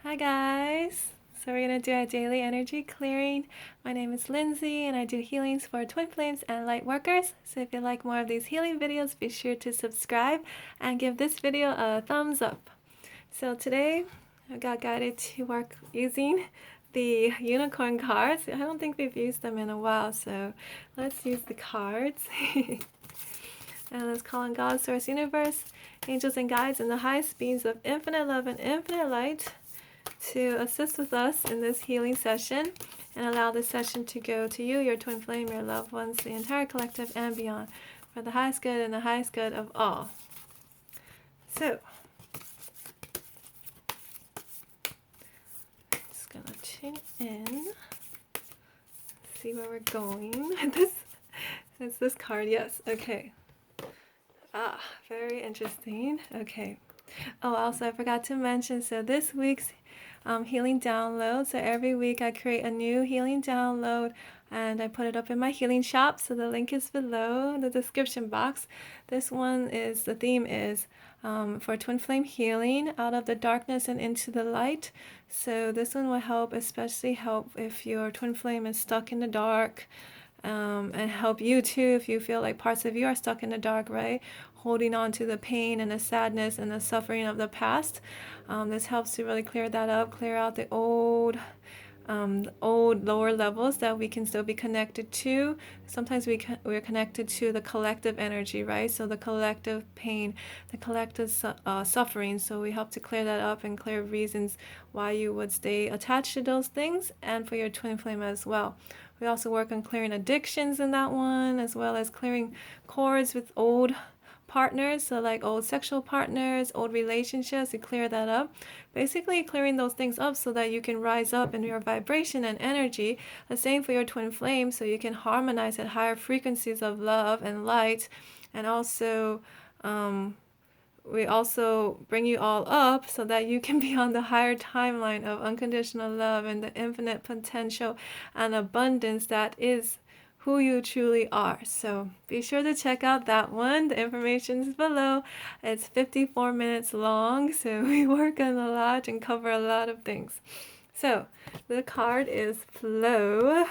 Hi guys! So we're going to do a daily energy clearing. My name is Lindsay and I do healings for twin flames and light workers. So if you like more of these healing videos, be sure to subscribe and give this video a thumbs up. So today I got guided to work using the unicorn cards. I don't think we've used them in a while, so let's use the cards. And let's call on God, Source, Universe, angels and guides, and the highest beings of infinite love and infinite light to assist with us in this healing session and allow this session to go to you, your twin flame, your loved ones, the entire collective, and beyond for the highest good and the highest good of all. So, just gonna tune in, see where we're going. This card, yes, okay. Very interesting. Okay. Oh, also I forgot to mention, so this week's healing download. So every week I create a new healing download and I put it up in my healing shop. So the link is below in the description box. This one is, the theme is for twin flame healing, out of the darkness and into the light. So this one will help, especially help if your twin flame is stuck in the dark. And help you too if you feel like parts of you are stuck in the dark, right? Holding on to the pain and the sadness and the suffering of the past. This helps to really clear that up, clear out the old lower levels that we can still be connected to. Sometimes we're connected to the collective energy, right? So the collective pain, the collective suffering. So we help to clear that up and clear reasons why you would stay attached to those things, and for your twin flame as well. We also work on clearing addictions in that one, as well as clearing cords with old partners, so like old sexual partners, old relationships, you clear that up. Basically clearing those things up so that you can rise up in your vibration and energy. The same for your twin flame, so you can harmonize at higher frequencies of love and light. And also we also bring you all up so that you can be on the higher timeline of unconditional love and the infinite potential and abundance that is who you truly are. So be sure to check out that one. The information is below. It's 54 minutes long, so we work on a lot and cover a lot of things. So the card is Flow.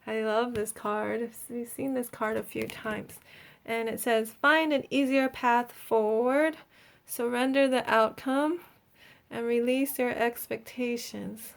I love this card. We've seen this card a few times. And it says, find an easier path forward, surrender the outcome, and release your expectations.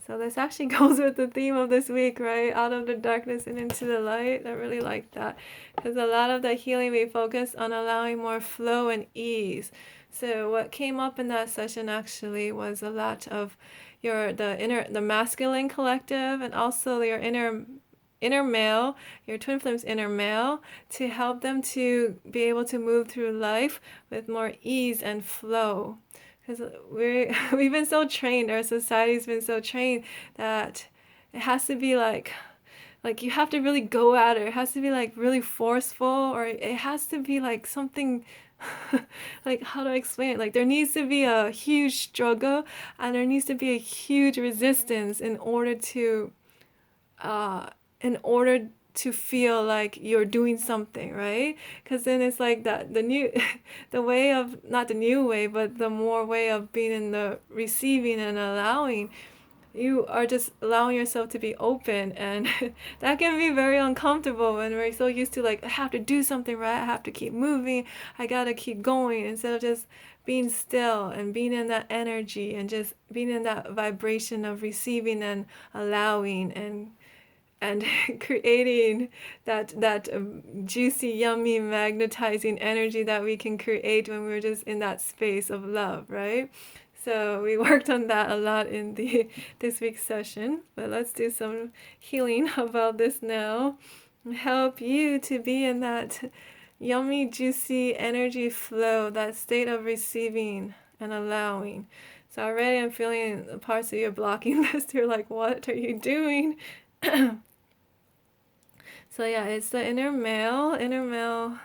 So this actually goes with the theme of this week, right? Out of the darkness and into the light. I really like that. Because a lot of the healing we focus on allowing more flow and ease. So what came up in that session actually was a lot of the masculine collective, and also your inner male, your twin flame's inner male, to help them to be able to move through life with more ease and flow. Because we've been so trained, our society's been so trained that it has to be like you have to really go at it. It has to be like really forceful, or it has to be like something like, how do I explain it? Like there needs to be a huge struggle and there needs to be a huge resistance in order to feel like you're doing something, right? Because then it's like that the way of, not the new way, but the more way of being in the receiving and allowing. You are just allowing yourself to be open, and that can be very uncomfortable when we're so used to like, I have to do something, right? I have to keep moving, I gotta keep going, instead of just being still and being in that energy and just being in that vibration of receiving and allowing and creating that juicy, yummy, magnetizing energy that we can create when we're just in that space of love, right? So we worked on that a lot in this week's session, but let's do some healing about this now. Help you to be in that yummy, juicy energy flow, that state of receiving and allowing. So already I'm feeling the parts of you blocking this. You're like, what are you doing? So yeah, it's the inner male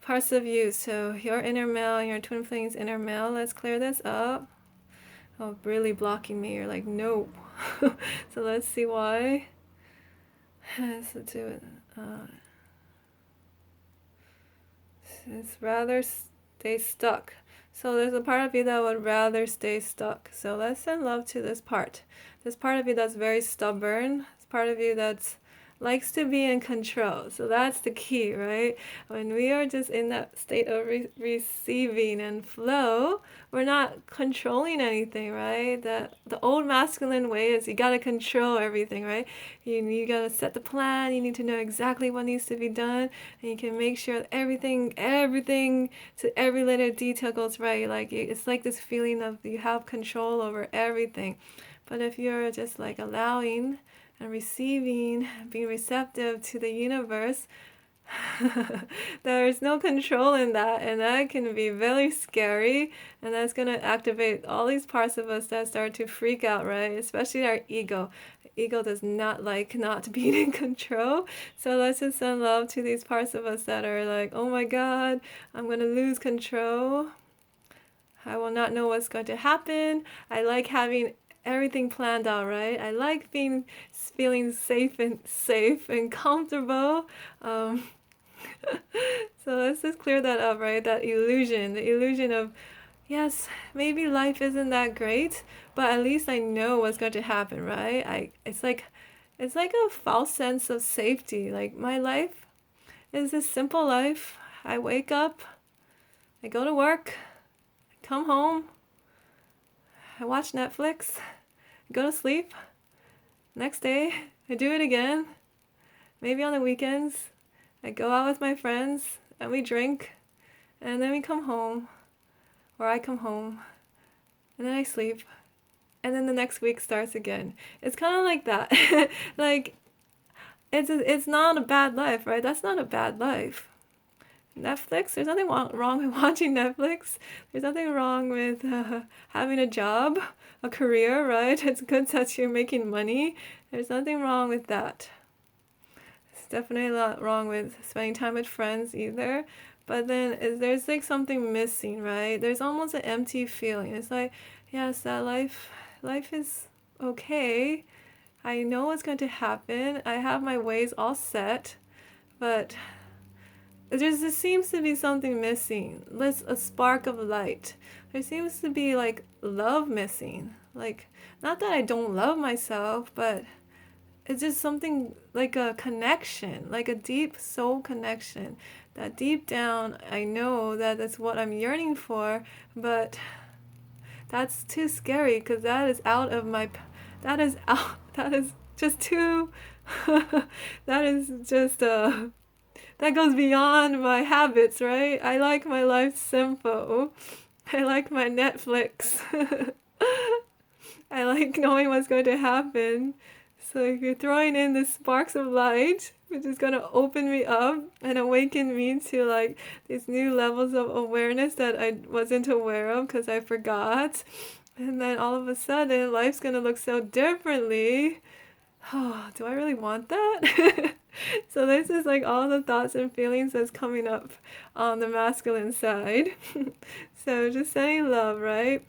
parts of you. So your inner male and your twin flame's inner male. Let's clear this up. Oh, really blocking me. You're like, nope. So let's see why. Let's do it. It's rather stay stuck. So there's a part of you that would rather stay stuck. So let's send love to this part. This part of you that's very stubborn. This part of you that's likes to be in control. So that's the key, right? When we are just in that state of receiving and flow, we're not controlling anything, right? That the old masculine way is you gotta control everything, right? You gotta set the plan. You need to know exactly what needs to be done, and you can make sure that everything to every little detail goes right. Like it's like this feeling of you have control over everything. But if you're just like allowing and receiving, being receptive to the universe, there's no control in that, and that can be very scary, and that's going to activate all these parts of us that start to freak out, right? Especially our ego. Ego does not like not being in control. So let's just send love to these parts of us that are like, oh my God, I'm going to lose control. I will not know what's going to happen. I like having everything planned out, right? I like feeling safe and comfortable. Um, so let's just clear that up, right? That illusion, the illusion of, yes, maybe life isn't that great, but at least I know what's going to happen, right? It's like a false sense of safety. Like my life is a simple life. I wake up, I go to work, I come home, I watch Netflix, I go to sleep. Next day, I do it again. Maybe on the weekends, I go out with my friends and we drink, and then we come home, or I come home, and then I sleep, and then the next week starts again. It's kind of like that. Like, it's not a bad life, right? That's not a bad life. Netflix, there's nothing wrong with watching Netflix. There's nothing wrong with having a job, a career, right? It's good that you're making money. There's nothing wrong with that. There's definitely not wrong with spending time with friends either. But then there's like something missing, right? There's almost an empty feeling. It's like, yes, that life is okay. I know what's going to happen. I have my ways all set, but there seems to be something missing. There's a spark of light. There seems to be like love missing. Like, not that I don't love myself, but it's just something like a connection, like a deep soul connection. That deep down, I know that that's what I'm yearning for, but that's too scary because that is out of my, that is just too, that is just that goes beyond my habits, right? I like my life simple. I like my Netflix. I like knowing what's going to happen. So if you're throwing in the sparks of light, which is going to open me up and awaken me to like these new levels of awareness that I wasn't aware of because I forgot. And then all of a sudden, life's going to look so differently. Oh, do I really want that? So this is like all the thoughts and feelings that's coming up on the masculine side. So just sending love, right?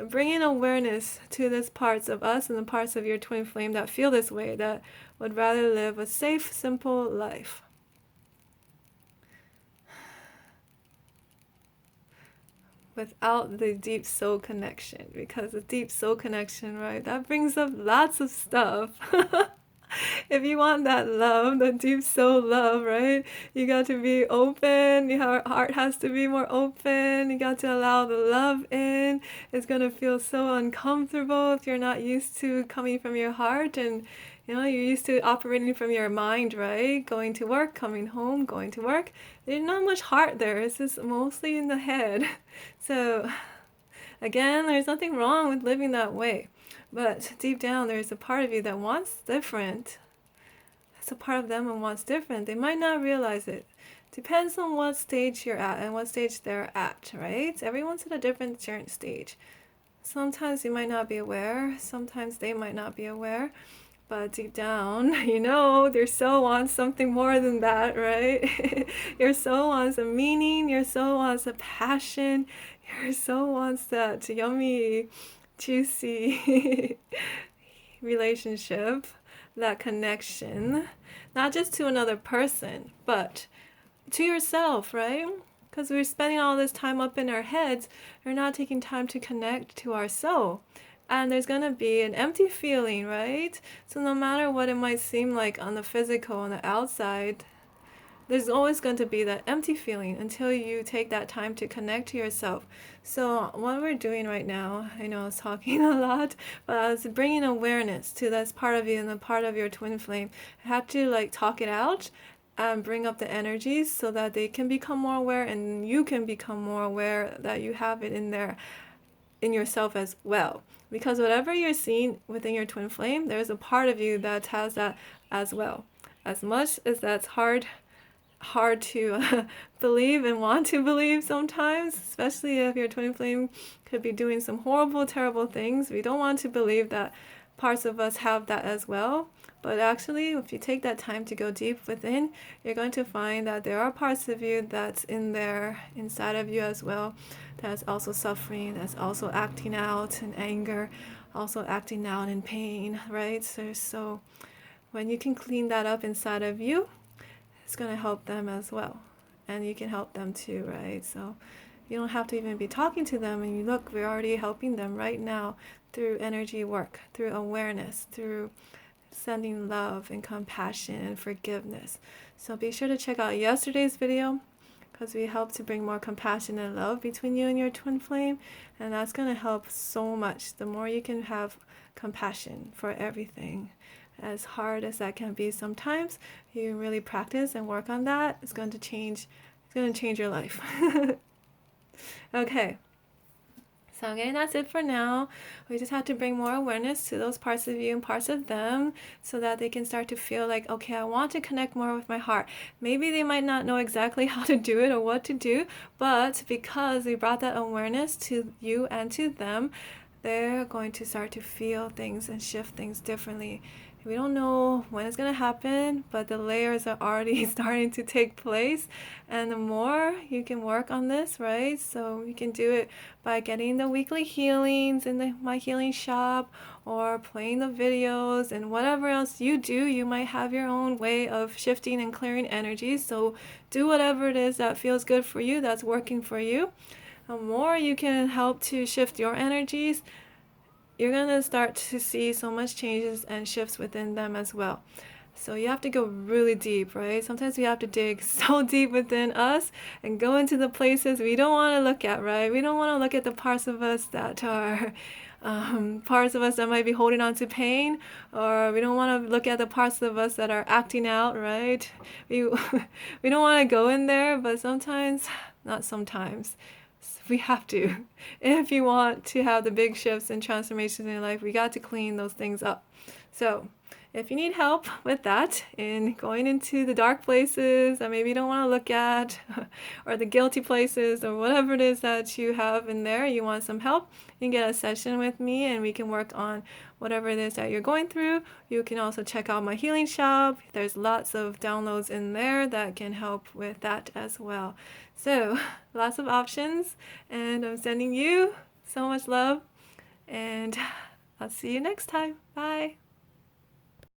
Bringing awareness to these parts of us and the parts of your twin flame that feel this way, that would rather live a safe, simple life. Without the deep soul connection, because the deep soul connection, right, that brings up lots of stuff. If you want that love, the deep soul love, right, you got to be open. Your heart has to be more open. You got to allow the love in. It's going to feel so uncomfortable if you're not used to coming from your heart, and you're used to operating from your mind, right? Going to work, coming home, going to work. There's not much heart there. It's just mostly in the head. So again, there's nothing wrong with living that way. But deep down, there's a part of you that wants different. That's a part of them that wants different. They might not realize it. Depends on what stage you're at and what stage they're at, right? Everyone's at a different stage. Sometimes you might not be aware. Sometimes they might not be aware. But deep down, their soul wants something more than that, right? Your soul wants a meaning. Your soul wants a passion. Your soul wants that yummy, juicy relationship, that connection, not just to another person, but to yourself, right? because we're spending all this time up in our heads. We're not taking time to connect to our soul. And there's going to be an empty feeling, right? So no matter what it might seem like on the physical, on the outside, there's always going to be that empty feeling until you take that time to connect to yourself. So what we're doing right now, I know I was talking a lot, but I was bringing awareness to this part of you and the part of your twin flame. I have to like talk it out and bring up the energies so that they can become more aware and you can become more aware that you have it in there in yourself as well. Because whatever you're seeing within your twin flame, there's a part of you that has that as well. As much as that's hard to believe and want to believe sometimes, especially if your twin flame could be doing some horrible, terrible things. We don't want to believe that parts of us have that as well. But actually, if you take that time to go deep within, you're going to find that there are parts of you that's in there, inside of you as well, that's also suffering, that's also acting out in anger, also acting out in pain, right? So when you can clean that up inside of you, it's going to help them as well. And you can help them too, right? So you don't have to even be talking to them. And you look, we're already helping them right now through energy work, through awareness, through sending love and compassion and forgiveness. So be sure to check out yesterday's video because we help to bring more compassion and love between you and your twin flame. And that's going to help so much. The more you can have compassion for everything, as hard as that can be sometimes, you really practice and work on that, it's going to change your life. Okay. So again, that's it for now. We just have to bring more awareness to those parts of you and parts of them so that they can start to feel like, okay, I want to connect more with my heart. Maybe they might not know exactly how to do it or what to do, but because we brought that awareness to you and to them, they're going to start to feel things and shift things differently. We don't know when it's going to happen, but the layers are already starting to take place. And the more you can work on this, right? So you can do it by getting the weekly healings in my healing shop or playing the videos and whatever else you do. You might have your own way of shifting and clearing energy. So do whatever it is that feels good for you, that's working for you. The more you can help to shift your energies, you're going to start to see so much changes and shifts within them as well. So you have to go really deep, right? Sometimes we have to dig so deep within us and go into the places we don't want to look at, right? We don't want to look at the parts of us that are parts of us that might be holding on to pain, or we don't want to look at the parts of us that are acting out, right? We don't want to go in there, but sometimes, not sometimes, we have to. If you want to have the big shifts and transformations in your life, we got to clean those things up. So if you need help with that in going into the dark places that maybe you don't want to look at, or the guilty places, or whatever it is that you have in there, you want some help, you can get a session with me and we can work on whatever it is that you're going through. You can also check out my healing shop. There's lots of downloads in there that can help with that as well. So lots of options, and I'm sending you so much love, and I'll see you next time. Bye.